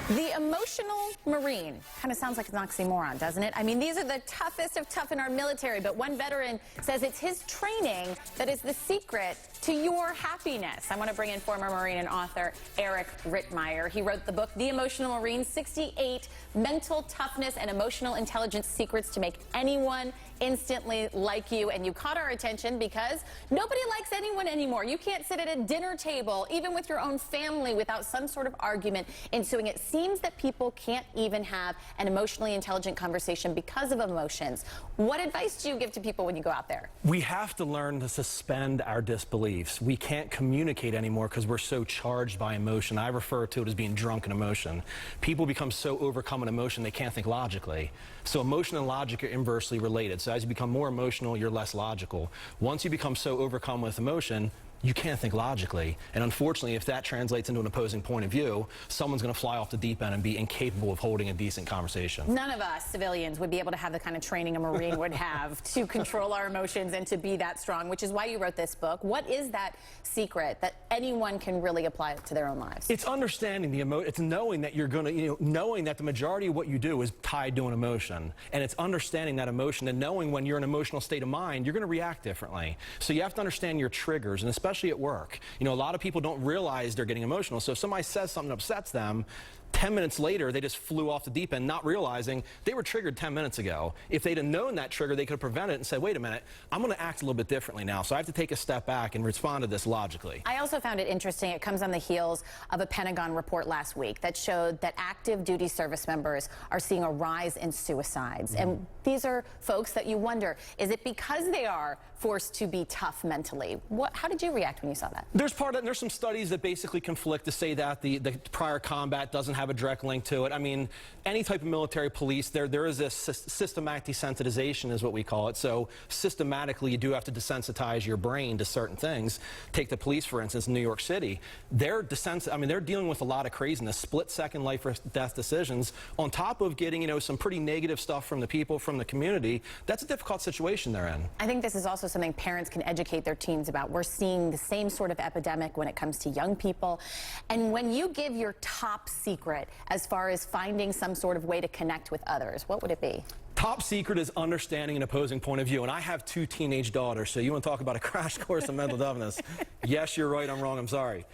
The emotional Marine kind of sounds like an oxymoron, doesn't it? I mean, these are the toughest of tough in our military, but one veteran says it's his training that is the secret to your happiness. I want to bring in former Marine and author Eric Rittmeyer. He wrote the book, The Emotional Marine, 68 Mental Toughness and Emotional Intelligence Secrets to Make Anyone Instantly Like You. And you caught our attention because nobody likes anyone anymore. You can't sit at a dinner table, even with your own family, without some sort of argument ensuing. It seems that people can't even have an emotionally intelligent conversation because of emotions. What advice do you give to people when you go out there? We have to learn to suspend our disbeliefs. We can't communicate anymore because we're so charged by emotion. I refer to it as being drunk in emotion. People become so overcome in emotion they can't think logically. So emotion and logic are inversely related. So as you become more emotional, you're less logical. Once you become so overcome with emotion, you can't think logically. And unfortunately, if that translates into an opposing point of view, someone's going to fly off the deep end and be incapable of holding a decent conversation. None of us civilians would be able to have the kind of training a Marine would have to control our emotions and to be that strong, which is why you wrote this book. What is that secret that anyone can really apply it to their own lives? It's understanding the emotion. It's knowing that you're going to, knowing that the majority of what you do is tied to an emotion. And it's understanding that emotion and knowing when you're in an emotional state of mind, you're going to react differently. So you have to understand your triggers, and especially at work. You know, a lot of people don't realize they're getting emotional. So if somebody says something that upsets them, 10 minutes later, they just flew off the deep end, not realizing they were triggered 10 minutes ago. If they'd have known that trigger, they could have prevented it and said, wait a minute, I'm going to act a little bit differently now, so I have to take a step back and respond to this logically. I also found it interesting. It comes on the heels of a Pentagon report last week that showed that active duty service members are seeing a rise in suicides. And these are folks that you wonder, is it because they are forced to be tough mentally? How did you react when you saw that? There's some studies that basically conflict to say that the prior combat doesn't have a direct link to it. I mean, any type of military police, there is a systematic desensitization is what we call it. So systematically, you do have to desensitize your brain to certain things. Take the police, for instance, in New York City. They're dealing with a lot of craziness, split-second life or death decisions, on top of getting, some pretty negative stuff from the people, from the community. That's a difficult situation they're in. I think this is also something parents can educate their teens about. We're seeing the same sort of epidemic when it comes to young people. And when you give your top secret as far as finding some sort of way to connect with others, what would it be? Top secret is understanding an opposing point of view. And I have 2 teenage daughters, so you want to talk about a crash course in mental toughness. Yes, you're right, I'm wrong, I'm sorry.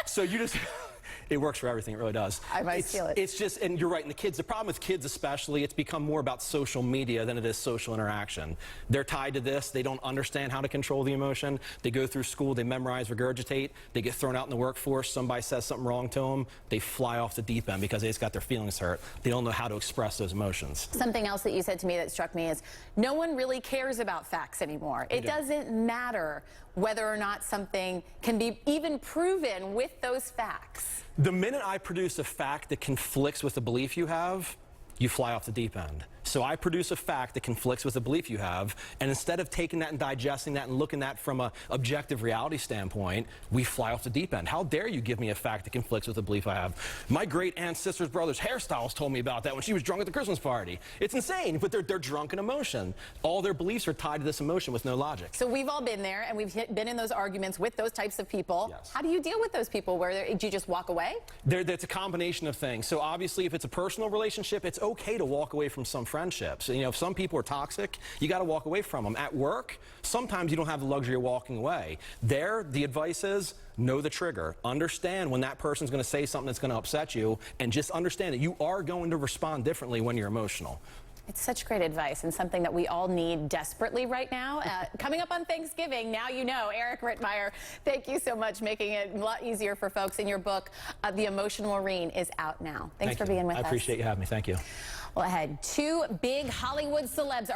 So you just... It works for everything, it really does. I might steal it. It's just, and you're right, and the problem with kids especially, it's become more about social media than it is social interaction. They're tied to this, they don't understand how to control the emotion, they go through school, they memorize, regurgitate, they get thrown out in the workforce, somebody says something wrong to them, they fly off the deep end because they just got their feelings hurt. They don't know how to express those emotions. Something else that you said to me that struck me is, no one really cares about facts anymore. It doesn't matter whether or not something can be even proven with those facts. The minute I produce a fact that conflicts with the belief you have, you fly off the deep end. So I produce a fact that conflicts with the belief you have, and instead of taking that and digesting that and looking at it from an objective reality standpoint, we fly off the deep end. How dare you give me a fact that conflicts with the belief I have? My great aunt's sister's brother's hairstylist told me about that when she was drunk at the Christmas party. It's insane, but they're drunk in emotion. All their beliefs are tied to this emotion with no logic. So we've all been there, and we've been in those arguments with those types of people. Yes. How do you deal with those people? Do you just walk away? That's a combination of things. So obviously, if it's a personal relationship, it's okay to walk away from some friendships. If some people are toxic, you got to walk away from them. At work, sometimes you don't have the luxury of walking away. There, the advice is know the trigger. Understand when that person's going to say something that's going to upset you, and just understand that you are going to respond differently when you're emotional. It's such great advice and something that we all need desperately right now. Coming up on Thanksgiving, now you know. Eric Rittmeyer, thank you so much, making it a lot easier for folks. In your book, The Emotional Marine is out now. Thanks for being with us. I appreciate you having me. Thank you. Well, ahead, 2 big Hollywood celebs